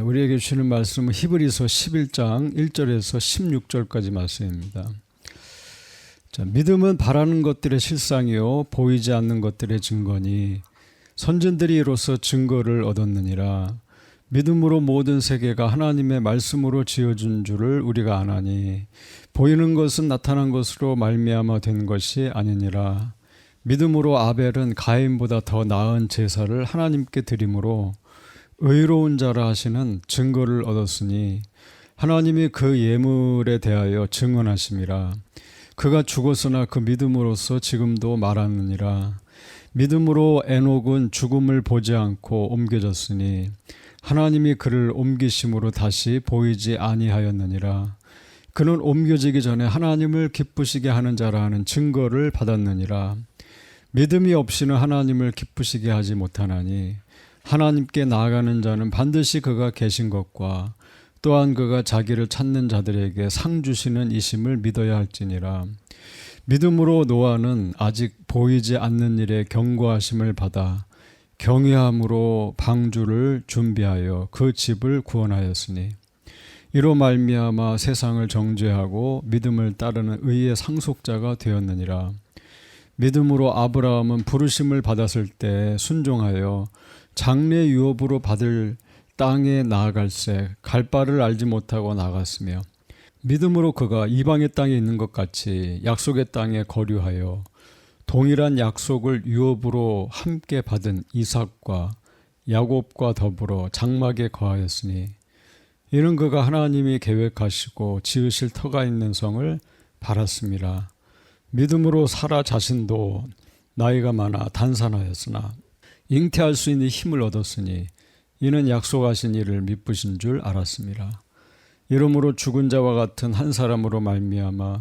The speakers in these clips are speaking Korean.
우리에게 주시는 말씀은 히브리서 11장 1절에서 16절까지 말씀입니다. 자, 믿음은 바라는 것들의 실상이요 보이지 않는 것들의 증거니 선진들이 이로써 증거를 얻었느니라. 믿음으로 모든 세계가 하나님의 말씀으로 지어준 줄을 우리가 아나니 보이는 것은 나타난 것으로 말미암아 된 것이 아니니라. 믿음으로 아벨은 가인보다 더 나은 제사를 하나님께 드림으로 의로운 자라 하시는 증거를 얻었으니 하나님이 그 예물에 대하여 증언하심이라. 그가 죽었으나 그 믿음으로써 지금도 말하느니라. 믿음으로 에녹은 죽음을 보지 않고 옮겨졌으니 하나님이 그를 옮기심으로 다시 보이지 아니하였느니라. 그는 옮겨지기 전에 하나님을 기쁘시게 하는 자라 하는 증거를 받았느니라. 믿음이 없이는 하나님을 기쁘시게 하지 못하나니 하나님께 나아가는 자는 반드시 그가 계신 것과 또한 그가 자기를 찾는 자들에게 상 주시는 이심을 믿어야 할지니라. 믿음으로 노아는 아직 보이지 않는 일에 경고하심을 받아 경외함으로 방주를 준비하여 그 집을 구원하였으니 이로 말미암아 세상을 정죄하고 믿음을 따르는 의의 상속자가 되었느니라. 믿음으로 아브라함은 부르심을 받았을 때 순종하여 장래 유업으로 받을 땅에 나아갈새 갈 바를 알지 못하고 나갔으며 믿음으로 그가 이방의 땅에 있는 것 같이 약속의 땅에 거류하여 동일한 약속을 유업으로 함께 받은 이삭과 야곱과 더불어 장막에 거하였으니 이는 그가 하나님이 계획하시고 지으실 터가 있는 성을 바랐습니다. 믿음으로 사라 자신도 나이가 많아 단산하였으나 잉태할 수 있는 힘을 얻었으니 이는 약속하신 이를 미쁘신 줄 알았습니다. 이러므로 죽은 자와 같은 한 사람으로 말미암아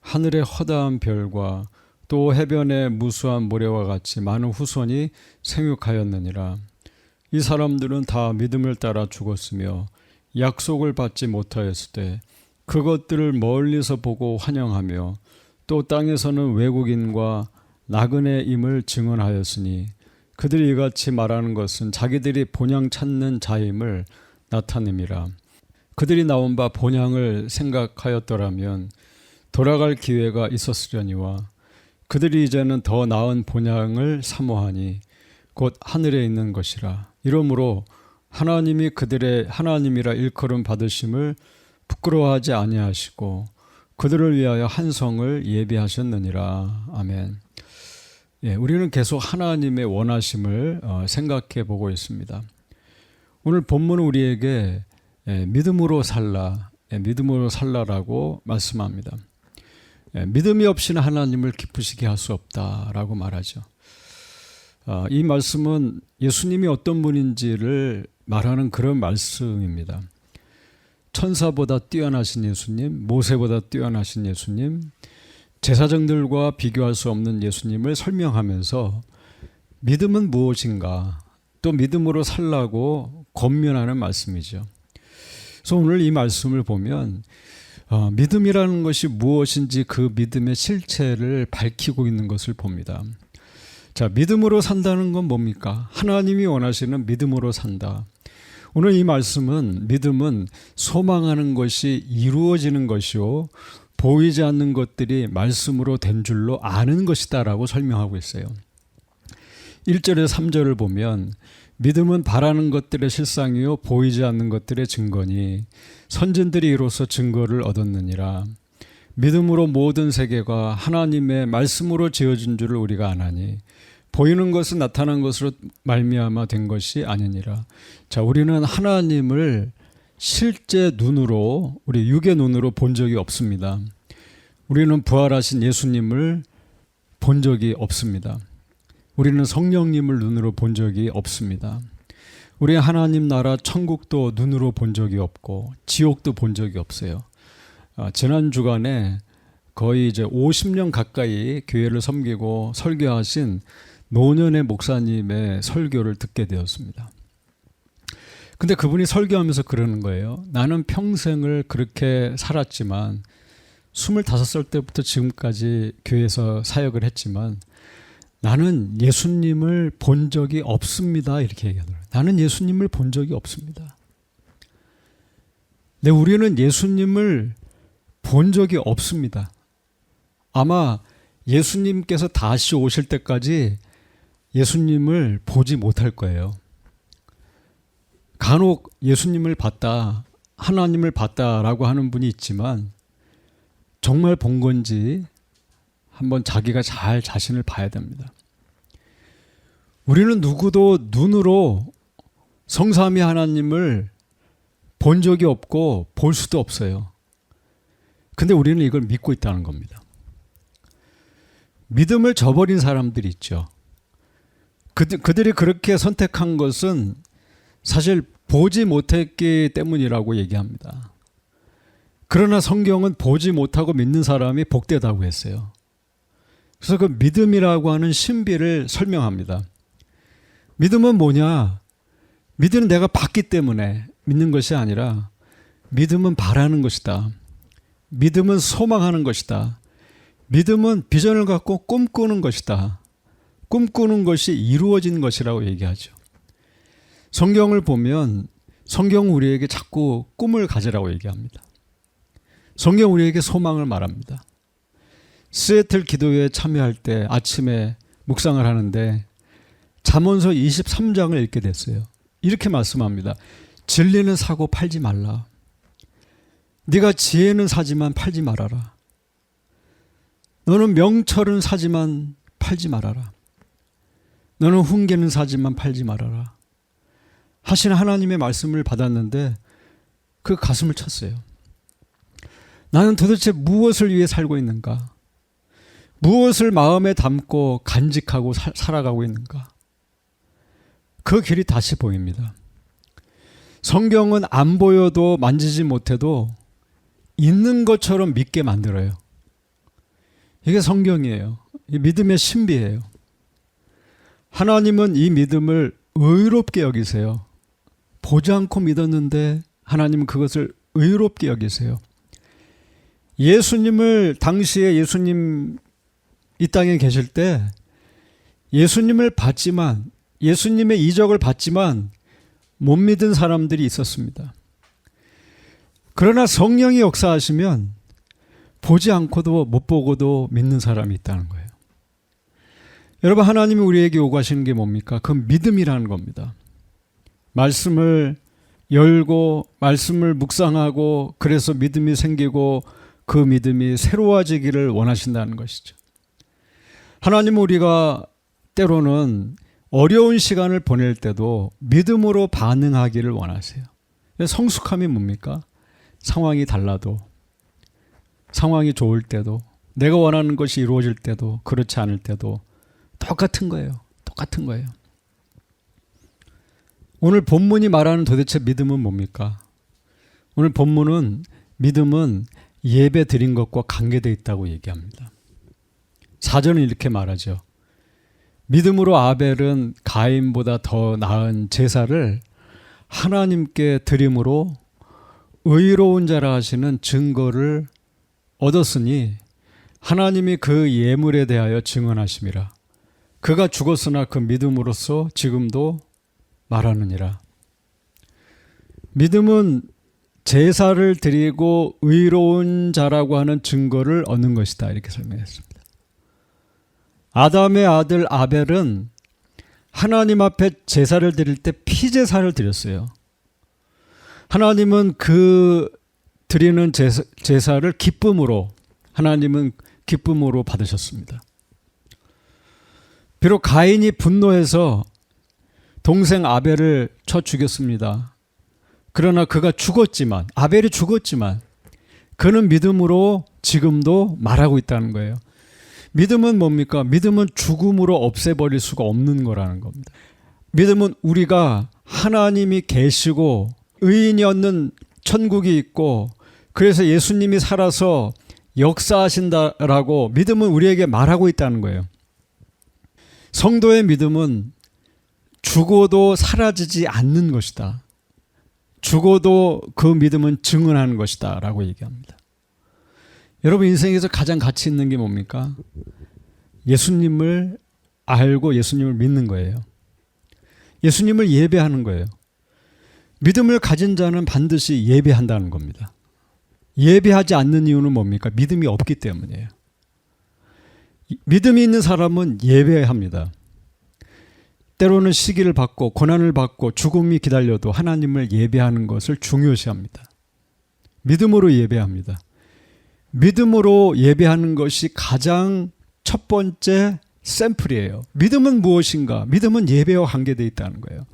하늘의 허다한 별과 또 해변의 무수한 모래와 같이 많은 후손이 생육하였느니라. 이 사람들은 다 믿음을 따라 죽었으며 약속을 받지 못하였을 때 그것들을 멀리서 보고 환영하며 또 땅에서는 외국인과 나그네임을 증언하였으니 그들이 이같이 말하는 것은 자기들이 본향 찾는 자임을 나타냅니다. 그들이 나온 바 본향을 생각하였더라면 돌아갈 기회가 있었으려니와 그들이 이제는 더 나은 본향을 사모하니 곧 하늘에 있는 것이라. 이러므로 하나님이 그들의 하나님이라 일컬음 받으심을 부끄러워하지 아니하시고 그들을 위하여 한 성을 예비하셨느니라. 아멘. 우리는 계속 하나님의 원하심을 생각해 보고 있습니다. 오늘 본문은 우리에게 믿음으로 살라라고 말씀합니다. 믿음이 없이는 하나님을 기쁘시게 할 수 없다라고 말하죠. 이 말씀은 예수님이 어떤 분인지를 말하는 그런 말씀입니다. 천사보다 뛰어나신 예수님, 모세보다 뛰어나신 예수님, 제사장들과 비교할 수 없는 예수님을 설명하면서 믿음은 무엇인가, 또 믿음으로 살라고 권면하는 말씀이죠. 그래서 오늘 이 말씀을 보면 믿음이라는 것이 무엇인지 그 믿음의 실체를 밝히고 있는 것을 봅니다. 자, 믿음으로 산다는 건 뭡니까? 하나님이 원하시는 믿음으로 산다. 오늘 이 말씀은 믿음은 소망하는 것이 이루어지는 것이요 보이지 않는 것들이 말씀으로 된 줄로 아는 것이다 라고 설명하고 있어요. 1절에서 3절을 보면 믿음은 바라는 것들의 실상이요 보이지 않는 것들의 증거니 선진들이 이로써 증거를 얻었느니라. 믿음으로 모든 세계가 하나님의 말씀으로 지어진 줄을 우리가 아나니 보이는 것은 나타난 것으로 말미암아 된 것이 아니니라. 자, 우리는 하나님을 실제 눈으로, 우리 육의 눈으로 본 적이 없습니다. 우리는 부활하신 예수님을 본 적이 없습니다. 우리는 성령님을 눈으로 본 적이 없습니다. 우리 하나님 나라 천국도 눈으로 본 적이 없고 지옥도 본 적이 없어요. 지난 주간에 거의 이제 50년 가까이 교회를 섬기고 설교하신 노년의 목사님의 설교를 듣게 되었습니다. 근데 그분이 설교하면서 그러는 거예요. 나는 평생을 그렇게 살았지만 25살 때부터 지금까지 교회에서 사역을 했지만 나는 예수님을 본 적이 없습니다. 이렇게 얘기하더라고요. 나는 예수님을 본 적이 없습니다. 네, 우리는 예수님을 본 적이 없습니다. 아마 예수님께서 다시 오실 때까지 예수님을 보지 못할 거예요. 간혹 예수님을 봤다, 하나님을 봤다라고 하는 분이 있지만 정말 본 건지 한번 자기가 잘 자신을 봐야 됩니다. 우리는 누구도 눈으로 성삼위 하나님을 본 적이 없고 볼 수도 없어요. 근데 우리는 이걸 믿고 있다는 겁니다. 믿음을 저버린 사람들이 있죠. 그들이 그렇게 선택한 것은 사실 보지 못했기 때문이라고 얘기합니다. 그러나 성경은 보지 못하고 믿는 사람이 복되다고 했어요. 그래서 그 믿음이라고 하는 신비를 설명합니다. 믿음은 뭐냐? 믿음은 내가 봤기 때문에 믿는 것이 아니라 믿음은 바라는 것이다. 믿음은 소망하는 것이다. 믿음은 비전을 갖고 꿈꾸는 것이다. 꿈꾸는 것이 이루어진 것이라고 얘기하죠. 성경을 보면 성경은 우리에게 자꾸 꿈을 가지라고 얘기합니다. 성경은 우리에게 소망을 말합니다. 시애틀 기도회에 참여할 때 아침에 묵상을 하는데 잠언서 23장을 읽게 됐어요. 이렇게 말씀합니다. 진리는 사고 팔지 말라. 네가 지혜는 사지만 팔지 말아라. 너는 명철은 사지만 팔지 말아라. 너는 훈계는 사지만 팔지 말아라. 하신 하나님의 말씀을 받았는데 그 가슴을 쳤어요. 나는 도대체 무엇을 위해 살고 있는가? 무엇을 마음에 담고 간직하고 살아가고 있는가? 그 길이 다시 보입니다. 성경은 안 보여도 만지지 못해도 있는 것처럼 믿게 만들어요. 이게 성경이에요. 이 믿음의 신비예요. 하나님은 이 믿음을 의롭게 여기세요. 보지 않고 믿었는데 하나님은 그것을 의롭게 여기세요. 예수님을 당시에 예수님 이 땅에 계실 때 예수님을 봤지만 예수님의 이적을 봤지만 못 믿은 사람들이 있었습니다. 그러나 성령이 역사하시면 보지 않고도 못 보고도 믿는 사람이 있다는 거예요. 여러분, 하나님이 우리에게 요구하시는 게 뭡니까? 그 믿음이라는 겁니다. 말씀을 열고 말씀을 묵상하고 그래서 믿음이 생기고 그 믿음이 새로워지기를 원하신다는 것이죠. 하나님은 우리가 때로는 어려운 시간을 보낼 때도 믿음으로 반응하기를 원하세요. 성숙함이 뭡니까? 상황이 달라도, 상황이 좋을 때도, 내가 원하는 것이 이루어질 때도, 그렇지 않을 때도 똑같은 거예요. 똑같은 거예요. 오늘 본문이 말하는 도대체 믿음은 뭡니까? 오늘 본문은 믿음은 예배 드린 것과 관계되어 있다고 얘기합니다. 사전은 이렇게 말하죠. 믿음으로 아벨은 가인보다 더 나은 제사를 하나님께 드림으로 의로운 자라 하시는 증거를 얻었으니 하나님이 그 예물에 대하여 증언하심이라. 그가 죽었으나 그 믿음으로써 지금도 말하느니라. 믿음은 제사를 드리고 의로운 자라고 하는 증거를 얻는 것이다. 이렇게 설명했습니다. 아담의 아들 아벨은 하나님 앞에 제사를 드릴 때 피제사를 드렸어요. 하나님은 그 드리는 제사를 기쁨으로, 하나님은 기쁨으로 받으셨습니다. 비록 가인이 분노해서 동생 아벨을 쳐 죽였습니다. 그러나 그가 죽었지만, 아벨이 죽었지만 그는 믿음으로 지금도 말하고 있다는 거예요. 믿음은 뭡니까? 믿음은 죽음으로 없애버릴 수가 없는 거라는 겁니다. 믿음은 우리가 하나님이 계시고 의인이 얻는 천국이 있고 그래서 예수님이 살아서 역사하신다라고 믿음은 우리에게 말하고 있다는 거예요. 성도의 믿음은 죽어도 사라지지 않는 것이다. 죽어도 그 믿음은 증언하는 것이다 라고 얘기합니다. 여러분, 인생에서 가장 가치 있는 게 뭡니까? 예수님을 알고 예수님을 믿는 거예요. 예수님을 예배하는 거예요. 믿음을 가진 자는 반드시 예배한다는 겁니다. 예배하지 않는 이유는 뭡니까? 믿음이 없기 때문이에요. 믿음이 있는 사람은 예배합니다. 때로는 시기를 받고 고난을 받고 죽음이 기다려도 하나님을 예배하는 것을 중요시합니다. 믿음으로 예배합니다. 믿음으로 예배하는 것이 가장 첫 번째 샘플이에요. 믿음은 무엇인가? 믿음은 예배와 관계되어 있다는 거예요.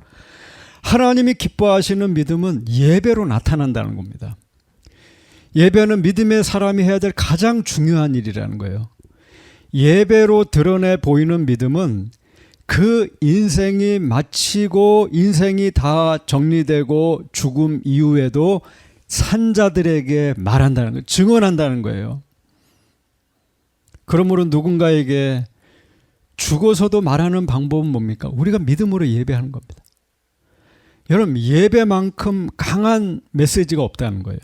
하나님이 기뻐하시는 믿음은 예배로 나타난다는 겁니다. 예배는 믿음의 사람이 해야 될 가장 중요한 일이라는 거예요. 예배로 드러내 보이는 믿음은 그 인생이 마치고 인생이 다 정리되고 죽음 이후에도 산자들에게 말한다는 거예요. 증언한다는 거예요. 그러므로 누군가에게 죽어서도 말하는 방법은 뭡니까? 우리가 믿음으로 예배하는 겁니다. 여러분, 예배만큼 강한 메시지가 없다는 거예요.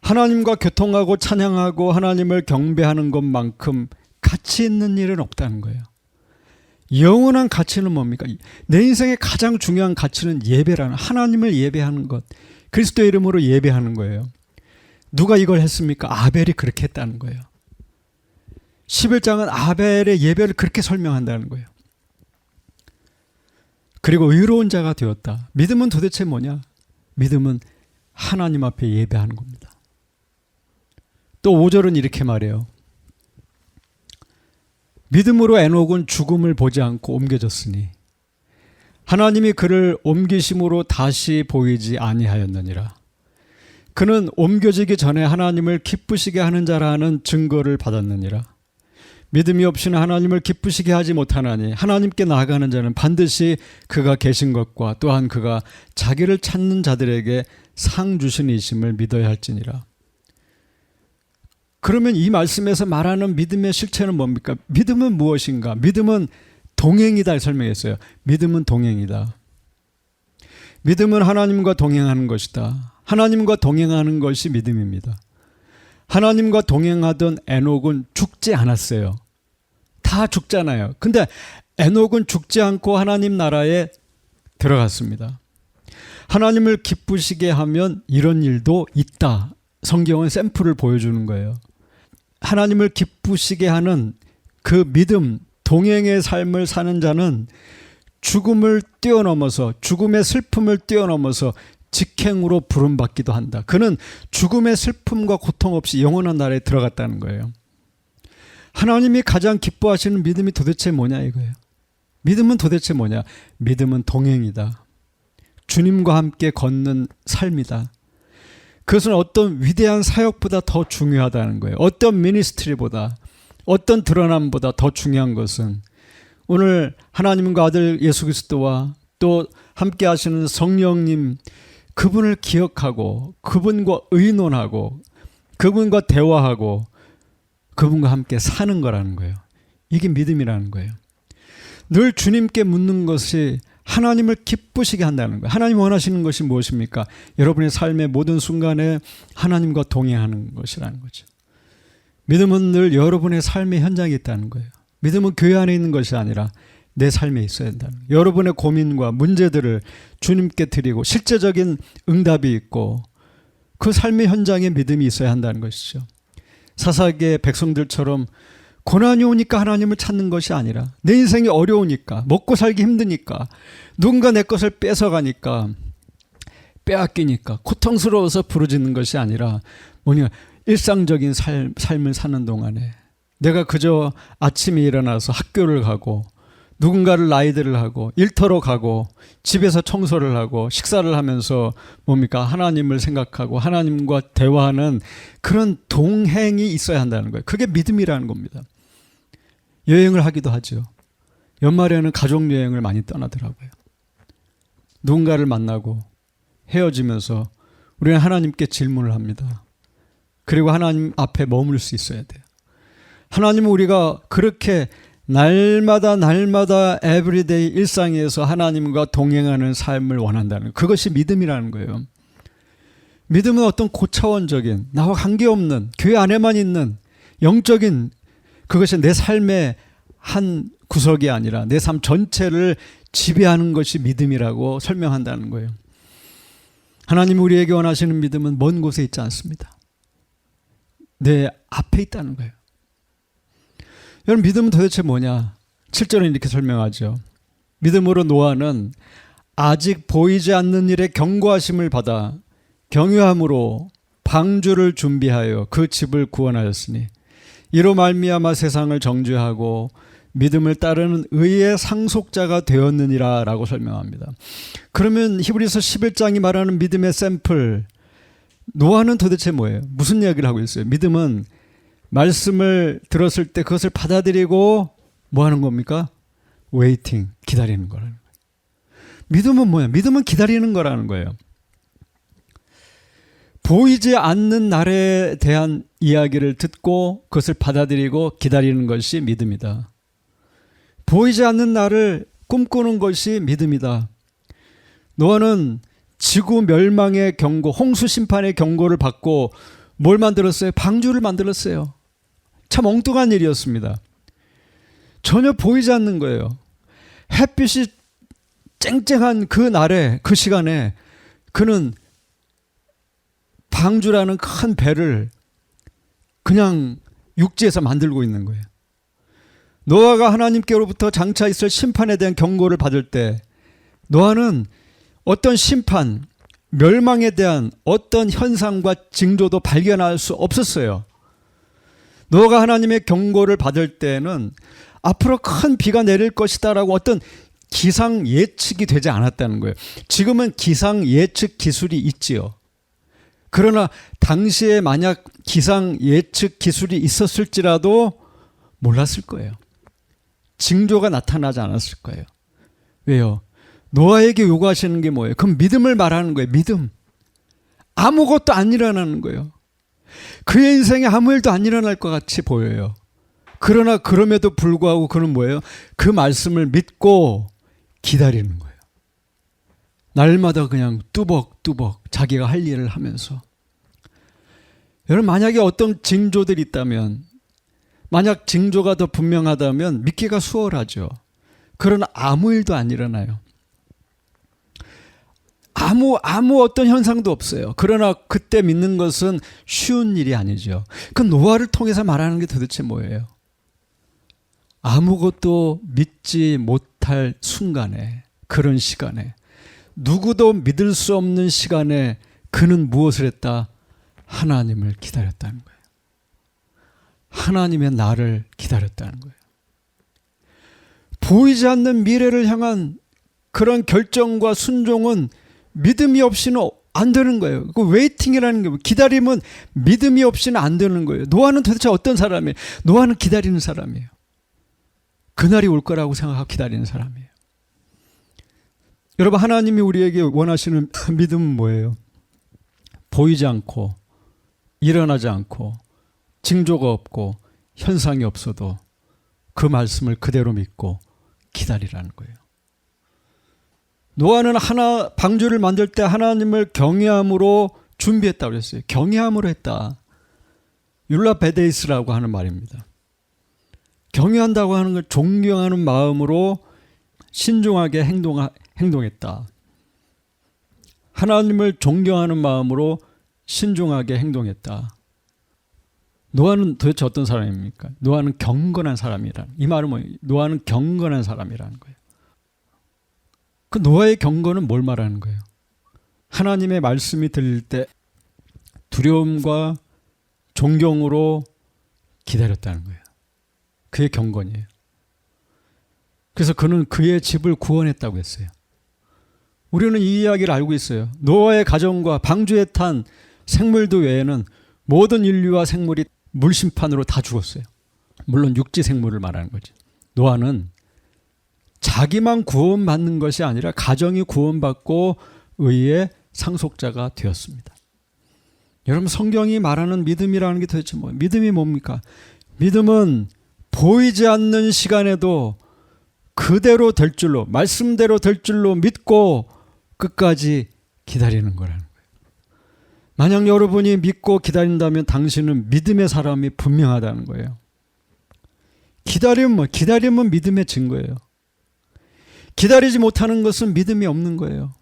하나님과 교통하고 찬양하고 하나님을 경배하는 것만큼 가치 있는 일은 없다는 거예요. 영원한 가치는 뭡니까? 내 인생의 가장 중요한 가치는 예배라는, 하나님을 예배하는 것, 그리스도의 이름으로 예배하는 거예요. 누가 이걸 했습니까? 아벨이 그렇게 했다는 거예요. 11장은 아벨의 예배를 그렇게 설명한다는 거예요. 그리고 의로운 자가 되었다. 믿음은 도대체 뭐냐? 믿음은 하나님 앞에 예배하는 겁니다. 또 5절은 이렇게 말해요. 믿음으로 에녹은 죽음을 보지 않고 옮겨졌으니 하나님이 그를 옮기심으로 다시 보이지 아니하였느니라. 그는 옮겨지기 전에 하나님을 기쁘시게 하는 자라는 증거를 받았느니라. 믿음이 없이는 하나님을 기쁘시게 하지 못하나니 하나님께 나아가는 자는 반드시 그가 계신 것과 또한 그가 자기를 찾는 자들에게 상 주시니심을 믿어야 할지니라. 그러면 이 말씀에서 말하는 믿음의 실체는 뭡니까? 믿음은 무엇인가? 믿음은 동행이다 설명했어요. 믿음은 동행이다. 믿음은 하나님과 동행하는 것이다. 하나님과 동행하는 것이 믿음입니다. 하나님과 동행하던 에녹은 죽지 않았어요. 다 죽잖아요. 근데 에녹은 죽지 않고 하나님 나라에 들어갔습니다. 하나님을 기쁘시게 하면 이런 일도 있다. 성경은 샘플을 보여주는 거예요. 하나님을 기쁘시게 하는 그 믿음, 동행의 삶을 사는 자는 죽음을 뛰어넘어서, 죽음의 슬픔을 뛰어넘어서 직행으로 부름받기도 한다. 그는 죽음의 슬픔과 고통 없이 영원한 나라에 들어갔다는 거예요. 하나님이 가장 기뻐하시는 믿음이 도대체 뭐냐 이거예요. 믿음은 도대체 뭐냐? 믿음은 동행이다. 주님과 함께 걷는 삶이다. 그것은 어떤 위대한 사역보다 더 중요하다는 거예요. 어떤 미니스트리보다, 어떤 드러남보다 더 중요한 것은 오늘 하나님과 아들 예수 그리스도와 또 함께 하시는 성령님, 그분을 기억하고 그분과 의논하고 그분과 대화하고 그분과 함께 사는 거라는 거예요. 이게 믿음이라는 거예요. 늘 주님께 묻는 것이 하나님을 기쁘시게 한다는 거예요. 하나님 원하시는 것이 무엇입니까? 여러분의 삶의 모든 순간에 하나님과 동행하는 것이라는 거죠. 믿음은 늘 여러분의 삶의 현장에 있다는 거예요. 믿음은 교회 안에 있는 것이 아니라 내 삶에 있어야 한다는 거예요. 여러분의 고민과 문제들을 주님께 드리고 실제적인 응답이 있고 그 삶의 현장에 믿음이 있어야 한다는 것이죠. 사사기의 백성들처럼 고난이 오니까 하나님을 찾는 것이 아니라 내 인생이 어려우니까, 먹고 살기 힘드니까, 누군가 내 것을 뺏어가니까, 빼앗기니까 고통스러워서 부르짖는 것이 아니라 뭐냐, 일상적인 삶을 사는 동안에 내가 그저 아침에 일어나서 학교를 가고 누군가를 나이들을 하고 일터로 가고 집에서 청소를 하고 식사를 하면서 뭡니까? 하나님을 생각하고 하나님과 대화하는 그런 동행이 있어야 한다는 거예요. 그게 믿음이라는 겁니다. 여행을 하기도 하죠. 연말에는 가족여행을 많이 떠나더라고요. 누군가를 만나고 헤어지면서 우리는 하나님께 질문을 합니다. 그리고 하나님 앞에 머물 수 있어야 돼요. 하나님은 우리가 그렇게 날마다 에브리데이 일상에서 하나님과 동행하는 삶을 원한다는 거예요. 그것이 믿음이라는 거예요. 믿음은 어떤 고차원적인, 나와 관계없는, 교회 안에만 있는 영적인, 그것이 내 삶의 한 구석이 아니라 내 삶 전체를 지배하는 것이 믿음이라고 설명한다는 거예요. 하나님이 우리에게 원하시는 믿음은 먼 곳에 있지 않습니다. 내 앞에 있다는 거예요. 여러분, 믿음은 도대체 뭐냐? 7절은 이렇게 설명하죠. 믿음으로 노아는 아직 보이지 않는 일에 경고하심을 받아 경유함으로 방주를 준비하여 그 집을 구원하였으니 이로 말미암아 세상을 정죄하고 믿음을 따르는 의의 상속자가 되었느니라 라고 설명합니다. 그러면 히브리서 11장이 말하는 믿음의 샘플, 노아는 도대체 뭐예요? 무슨 이야기를 하고 있어요? 믿음은 말씀을 들었을 때 그것을 받아들이고 뭐 하는 겁니까? 웨이팅, 기다리는 거라는 거예요. 믿음은 뭐야? 믿음은 기다리는 거라는 거예요. 보이지 않는 날에 대한 이야기를 듣고 그것을 받아들이고 기다리는 것이 믿음이다. 보이지 않는 날을 꿈꾸는 것이 믿음이다. 노아는 지구 멸망의 경고, 홍수 심판의 경고를 받고 뭘 만들었어요? 방주를 만들었어요. 참 엉뚱한 일이었습니다. 전혀 보이지 않는 거예요. 햇빛이 쨍쨍한 그 날에, 그 시간에 그는 방주라는 큰 배를 그냥 육지에서 만들고 있는 거예요. 노아가 하나님께로부터 장차 있을 심판에 대한 경고를 받을 때 노아는 어떤 심판, 멸망에 대한 어떤 현상과 징조도 발견할 수 없었어요. 노아가 하나님의 경고를 받을 때는 앞으로 큰 비가 내릴 것이다라고 어떤 기상 예측이 되지 않았다는 거예요. 지금은 기상 예측 기술이 있지요. 그러나 당시에 만약 기상 예측 기술이 있었을지라도 몰랐을 거예요. 징조가 나타나지 않았을 거예요. 왜요? 노아에게 요구하시는 게 뭐예요? 그럼 믿음을 말하는 거예요. 믿음. 아무것도 안 일어나는 거예요. 그의 인생에 아무 일도 안 일어날 것 같이 보여요. 그러나 그럼에도 불구하고 그는 뭐예요? 그 말씀을 믿고 기다리는 거예요. 날마다 그냥 뚜벅뚜벅 자기가 할 일을 하면서. 여러분, 만약에 어떤 징조들이 있다면, 만약 징조가 더 분명하다면 믿기가 수월하죠. 그러나 아무 일도 안 일어나요. 아무 어떤 현상도 없어요. 그러나 그때 믿는 것은 쉬운 일이 아니죠. 그 노아를 통해서 말하는 게 도대체 뭐예요? 아무것도 믿지 못할 순간에, 그런 시간에, 누구도 믿을 수 없는 시간에 그는 무엇을 했다? 하나님을 기다렸다는 거예요. 하나님의 날을 기다렸다는 거예요. 보이지 않는 미래를 향한 그런 결정과 순종은 믿음이 없이는 안 되는 거예요. 그 웨이팅이라는 게 기다림은 믿음이 없이는 안 되는 거예요. 노아는 도대체 어떤 사람이에요? 노아는 기다리는 사람이에요. 그날이 올 거라고 생각하고 기다리는 사람이에요. 여러분, 하나님이 우리에게 원하시는 믿음은 뭐예요? 보이지 않고 일어나지 않고 징조가 없고 현상이 없어도 그 말씀을 그대로 믿고 기다리라는 거예요. 노아는 방주를 만들 때 하나님을 경외함으로 준비했다고 그랬어요. 경외함으로 했다. 율라베데이스라고 하는 말입니다. 경외한다고 하는 걸 존경하는 마음으로 신중하게 행동했다. 하나님을 존경하는 마음으로 신중하게 행동했다. 노아는 도대체 어떤 사람입니까? 노아는 경건한 사람이라는, 이 말은 뭐예요? 노아는 경건한 사람이라는 거예요. 그 노아의 경건은 뭘 말하는 거예요? 하나님의 말씀이 들릴 때 두려움과 존경으로 기다렸다는 거예요. 그의 경건이에요. 그래서 그는 그의 집을 구원했다고 했어요. 우리는 이 이야기를 알고 있어요. 노아의 가정과 방주에 탄 생물들 외에는 모든 인류와 생물이 물심판으로 다 죽었어요. 물론 육지 생물을 말하는 거죠. 노아는 자기만 구원받는 것이 아니라 가정이 구원받고 의의 상속자가 되었습니다. 여러분, 성경이 말하는 믿음이라는 게 도대체 뭐예요? 믿음이 뭡니까? 믿음은 보이지 않는 시간에도 그대로 될 줄로, 말씀대로 될 줄로 믿고 끝까지 기다리는 거라는 거예요. 만약 여러분이 믿고 기다린다면 당신은 믿음의 사람이 분명하다는 거예요. 기다림은 믿음의 증거예요. 기다리지 못하는 것은 믿음이 없는 거예요.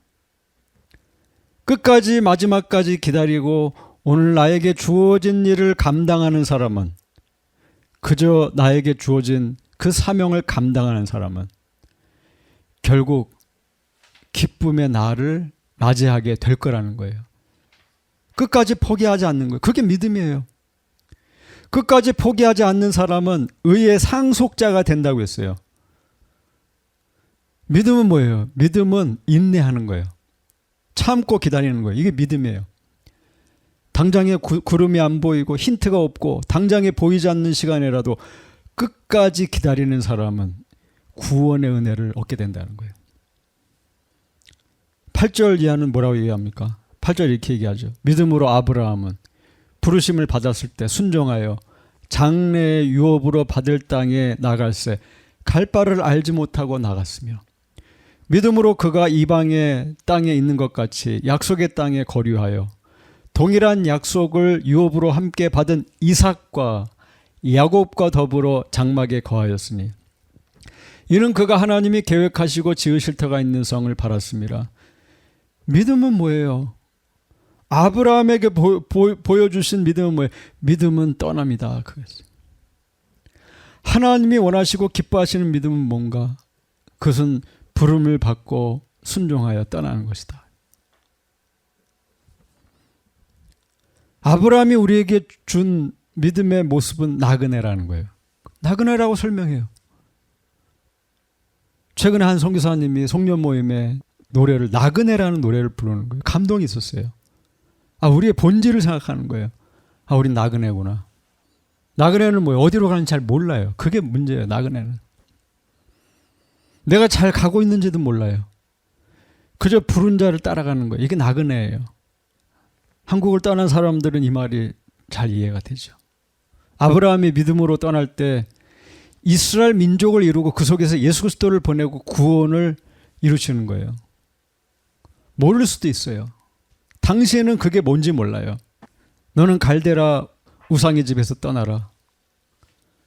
끝까지 마지막까지 기다리고 오늘 나에게 주어진 일을 감당하는 사람은, 그저 나에게 주어진 그 사명을 감당하는 사람은 결국 기쁨의 날을 맞이하게 될 거라는 거예요. 끝까지 포기하지 않는 거예요. 그게 믿음이에요. 끝까지 포기하지 않는 사람은 의의 상속자가 된다고 했어요. 믿음은 뭐예요? 믿음은 인내하는 거예요. 참고 기다리는 거예요. 이게 믿음이에요. 당장에 구름이 안 보이고 힌트가 없고 당장에 보이지 않는 시간이라도 끝까지 기다리는 사람은 구원의 은혜를 얻게 된다는 거예요. 8절 이하는 뭐라고 얘기합니까? 8절 이렇게 얘기하죠. 믿음으로 아브라함은 부르심을 받았을 때 순종하여 장래의 유업으로 받을 땅에 나갈새 갈 바를 알지 못하고 나갔으며, 믿음으로 그가 이방의 땅에 있는 것 같이 약속의 땅에 거류하여 동일한 약속을 유업으로 함께 받은 이삭과 야곱과 더불어 장막에 거하였으니 이는 그가 하나님이 계획하시고 지으실 터가 있는 성을 바랐습니다. 믿음은 뭐예요? 아브라함에게 보여주신 믿음은 뭐예요? 믿음은 떠납니다. 그랬어요. 하나님이 원하시고 기뻐하시는 믿음은 뭔가? 그것은 부름을 받고 순종하여 떠나는 것이다. 아브라함이 우리에게 준 믿음의 모습은 나그네라는 거예요. 나그네라고 설명해요. 최근에 한 선교사님이 송년 모임에 노래를, 나그네라는 노래를 부르는 거예요. 감동이 있었어요. 우리의 본질을 생각하는 거예요. 우린 나그네구나. 나그네는 뭐예요? 어디로 가는지 잘 몰라요. 그게 문제예요. 나그네는. 내가 잘 가고 있는지도 몰라요. 그저 부른 자를 따라가는 거예요. 이게 나그네예요. 한국을 떠난 사람들은 이 말이 잘 이해가 되죠. 아브라함이 믿음으로 떠날 때 이스라엘 민족을 이루고 그 속에서 예수 그리스도를 보내고 구원을 이루시는 거예요. 모를 수도 있어요. 당시에는 그게 뭔지 몰라요. 너는 갈대라 우상의 집에서 떠나라.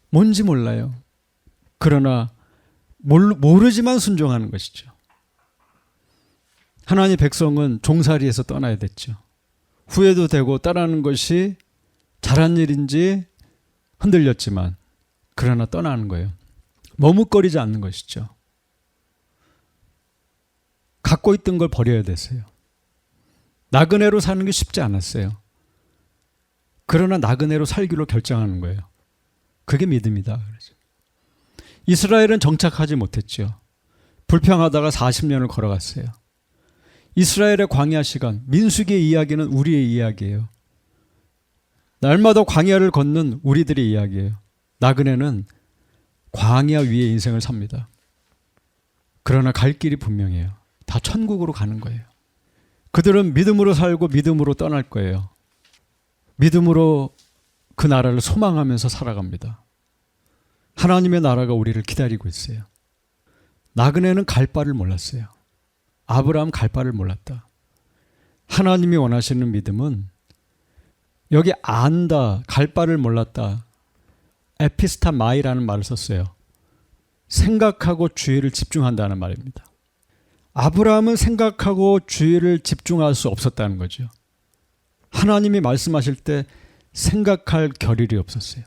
뭔지 몰라요. 그러나 모르지만 순종하는 것이죠. 하나님의 백성은 종살이에서 떠나야 됐죠. 후회도 되고 따라하는 것이 잘한 일인지 흔들렸지만 그러나 떠나는 거예요. 머뭇거리지 않는 것이죠. 갖고 있던 걸 버려야 됐어요. 나그네로 사는 게 쉽지 않았어요. 그러나 나그네로 살기로 결정하는 거예요. 그게 믿음이다. 이스라엘은 정착하지 못했죠. 불평하다가 40년을 걸어갔어요. 이스라엘의 광야 시간, 민수기의 이야기는 우리의 이야기예요. 날마다 광야를 걷는 우리들의 이야기예요. 나그네는 광야 위에 인생을 삽니다. 그러나 갈 길이 분명해요. 다 천국으로 가는 거예요. 그들은 믿음으로 살고 믿음으로 떠날 거예요. 믿음으로 그 나라를 소망하면서 살아갑니다. 하나님의 나라가 우리를 기다리고 있어요. 나그네는 갈 바를 몰랐어요. 아브라함 갈 바를 몰랐다. 하나님이 원하시는 믿음은 여기 안다, 갈 바를 몰랐다. 에피스타마이라는 말을 썼어요. 생각하고 주의를 집중한다는 말입니다. 아브라함은 생각하고 주의를 집중할 수 없었다는 거죠. 하나님이 말씀하실 때 생각할 겨를이 없었어요.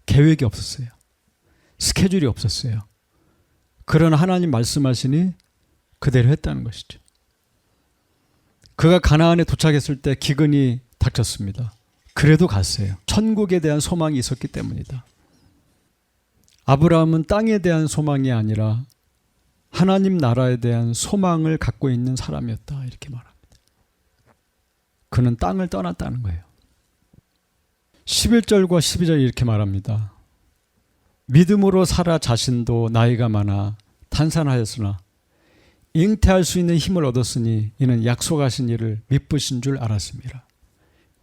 계획이 없었어요. 스케줄이 없었어요. 그러나 하나님 말씀하시니 그대로 했다는 것이죠. 그가 가나안에 도착했을 때 기근이 닥쳤습니다. 그래도 갔어요. 천국에 대한 소망이 있었기 때문이다. 아브라함은 땅에 대한 소망이 아니라 하나님 나라에 대한 소망을 갖고 있는 사람이었다. 이렇게 말합니다. 그는 땅을 떠났다는 거예요. 11절과 12절 이렇게 말합니다. 믿음으로 살아 자신도 나이가 많아 탄산하였으나 잉태할 수 있는 힘을 얻었으니 이는 약속하신 일을 미쁘신 줄 알았습니다.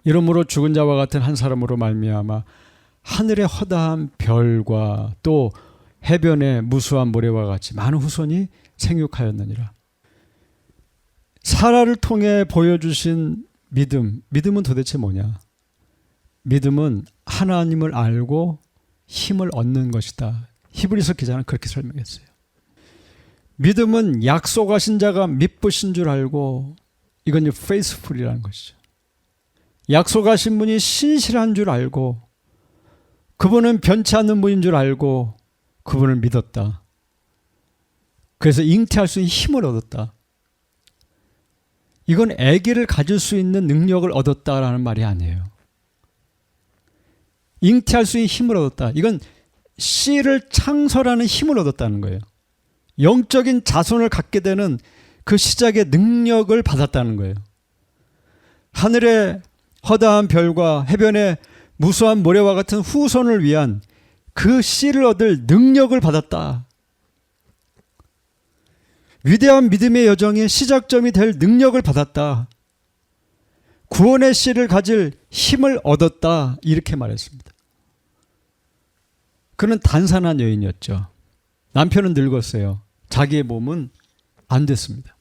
이러므로 죽은 자와 같은 한 사람으로 말미암아 하늘의 허다한 별과 또 해변의 무수한 모래와 같이 많은 후손이 생육하였느니라. 사라를 통해 보여주신 믿음은 도대체 뭐냐? 믿음은 하나님을 알고 힘을 얻는 것이다. 히브리서 기자는 그렇게 설명했어요. 믿음은 약속하신 자가 미쁘신 줄 알고 이건 이제 faithful이라는 것이죠. 약속하신 분이 신실한 줄 알고 그분은 변치 않는 분인 줄 알고 그분을 믿었다. 그래서 잉태할 수 있는 힘을 얻었다. 이건 아기를 가질 수 있는 능력을 얻었다라는 말이 아니에요. 잉태할 수 있는 힘을 얻었다. 이건 씨를 창설하는 힘을 얻었다는 거예요. 영적인 자손을 갖게 되는 그 시작의 능력을 받았다는 거예요. 하늘의 허다한 별과 해변의 무수한 모래와 같은 후손을 위한 그 씨를 얻을 능력을 받았다. 위대한 믿음의 여정의 시작점이 될 능력을 받았다. 구원의 씨를 가질 힘을 얻었다. 이렇게 말했습니다. 그는 단산한 여인이었죠. 남편은 늙었어요. 자기의 몸은 안 됐습니다.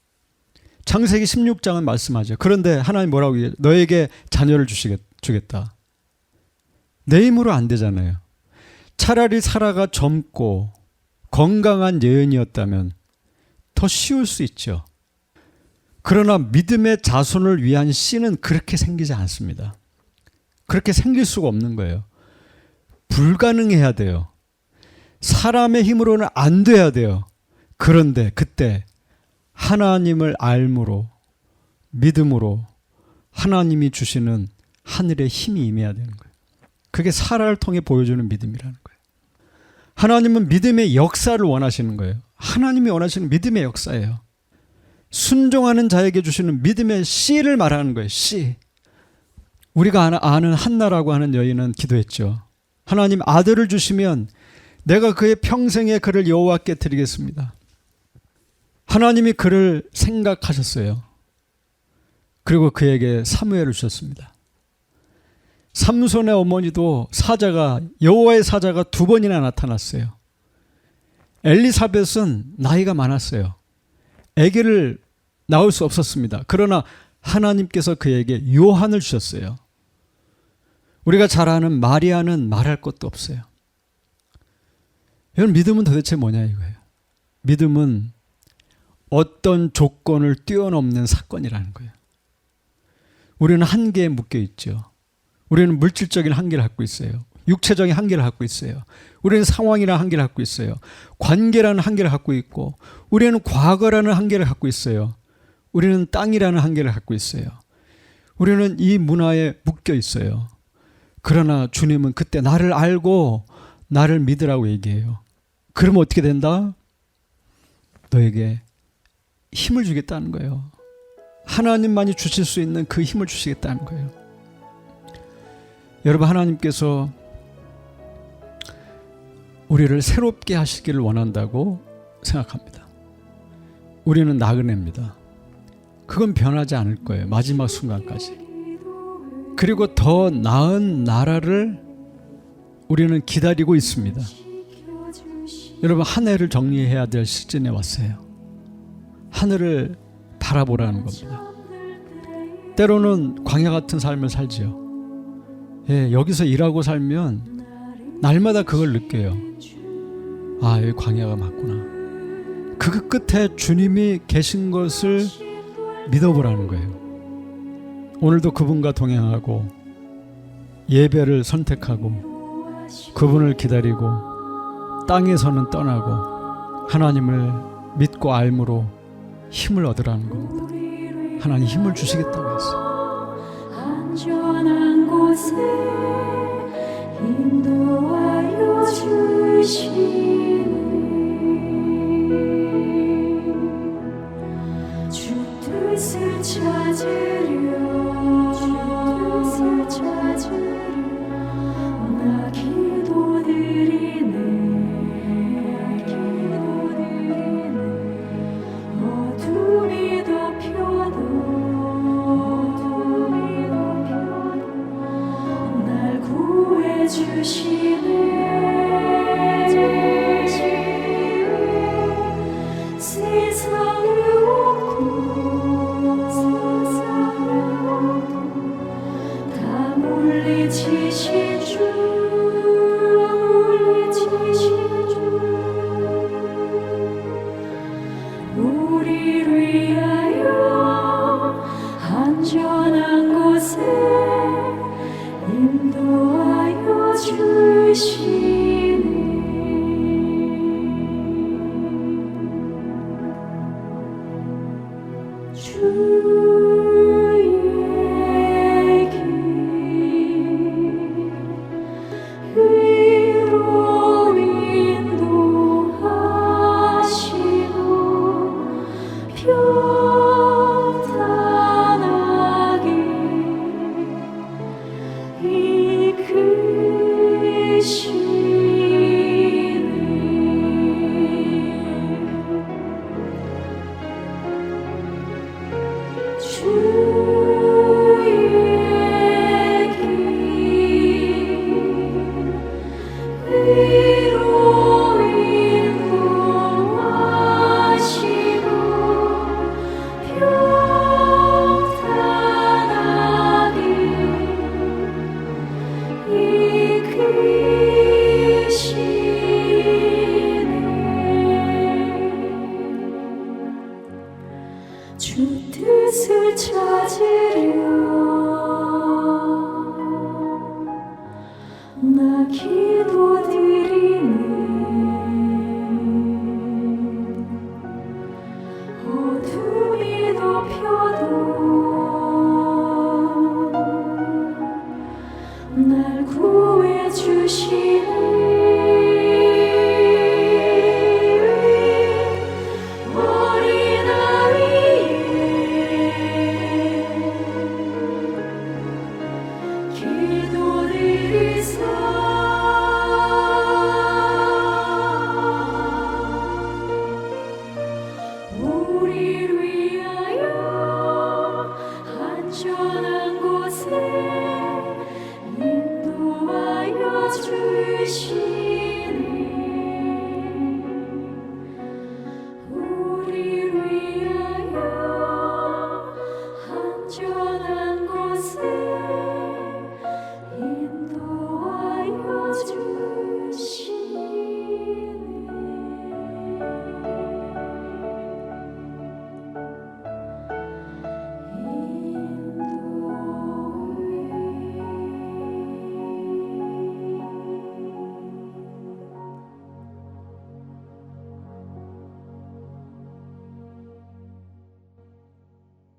창세기 16장은 말씀하죠. 그런데 하나님 뭐라고 얘기해요? 너에게 자녀를 주겠다. 내 힘으로 안 되잖아요. 차라리 사라가 젊고 건강한 여인이었다면 더 쉬울 수 있죠. 그러나 믿음의 자손을 위한 씨는 그렇게 생기지 않습니다. 그렇게 생길 수가 없는 거예요. 불가능해야 돼요. 사람의 힘으로는 안 돼야 돼요. 그런데 그때 하나님을 알므로 믿음으로 하나님이 주시는 하늘의 힘이 임해야 되는 거예요. 그게 사라를 통해 보여주는 믿음이라는 거예요. 하나님은 믿음의 역사를 원하시는 거예요. 하나님이 원하시는 믿음의 역사예요. 순종하는 자에게 주시는 믿음의 씨를 말하는 거예요. 씨. 우리가 아는 한나라고 하는 여인은 기도했죠. 하나님 아들을 주시면 내가 그의 평생의 그를 여호와께 드리겠습니다. 하나님이 그를 생각하셨어요. 그리고 그에게 사무엘을 주셨습니다. 삼손의 어머니도 여호와의 사자가 2번이나 나타났어요. 엘리사벳은 나이가 많았어요. 아기를 낳을 수 없었습니다. 그러나 하나님께서 그에게 요한을 주셨어요. 우리가 잘 아는 마리아는 말할 것도 없어요. 여러분, 믿음은 도대체 뭐냐 이거예요. 믿음은 어떤 조건을 뛰어넘는 사건이라는 거예요. 우리는 한계에 묶여 있죠. 우리는 물질적인 한계를 갖고 있어요. 육체적인 한계를 갖고 있어요. 우리는 상황이라는 한계를 갖고 있어요. 관계라는 한계를 갖고 있고, 우리는 과거라는 한계를 갖고 있어요. 우리는 땅이라는 한계를 갖고 있어요. 우리는 이 문화에 묶여 있어요. 그러나 주님은 그때 나를 알고 나를 믿으라고 얘기해요. 그러면 어떻게 된다? 너에게 힘을 주겠다는 거예요. 하나님만이 주실 수 있는 그 힘을 주시겠다는 거예요. 여러분, 하나님께서 우리를 새롭게 하시기를 원한다고 생각합니다. 우리는 나그네입니다. 그건 변하지 않을 거예요. 마지막 순간까지. 그리고 더 나은 나라를 우리는 기다리고 있습니다. 여러분, 한 해를 정리해야 될 시즌에 왔어요. 하늘을 바라보라는 겁니다. 때로는 광야 같은 삶을 살지요. 여기서 일하고 살면 날마다 그걸 느껴요. 아, 여기 광야가 맞구나. 그 끝에 주님이 계신 것을 믿어보라는 거예요. 오늘도 그분과 동행하고 예배를 선택하고 그분을 기다리고 땅에서는 떠나고 하나님을 믿고 알므로 힘을 얻으라는 겁니다. 하나님 힘을 주시겠다고 했어요. 안전한 곳에 인도하여 주시네. 주 뜻을 찾으려 나 기도드리네. 어둠이 덮여도 날 구해주시네. 세상을 얻고 다 물리치신 주, 우리를 위하여 안전한 곳에 인도하여 주시네. 주의 길 위로 인도하시고 평탄하게 이끄시네. 주의 길 위로 인도하시고 평탄하게 이끄시네. 주 뜻을 찾으려 나 기도드리네. 어둠이 덮여도 날 구해주시네. 어린 아이의 기도드리사 우리를 위하여 안전한 곳에 인도하여 주시네.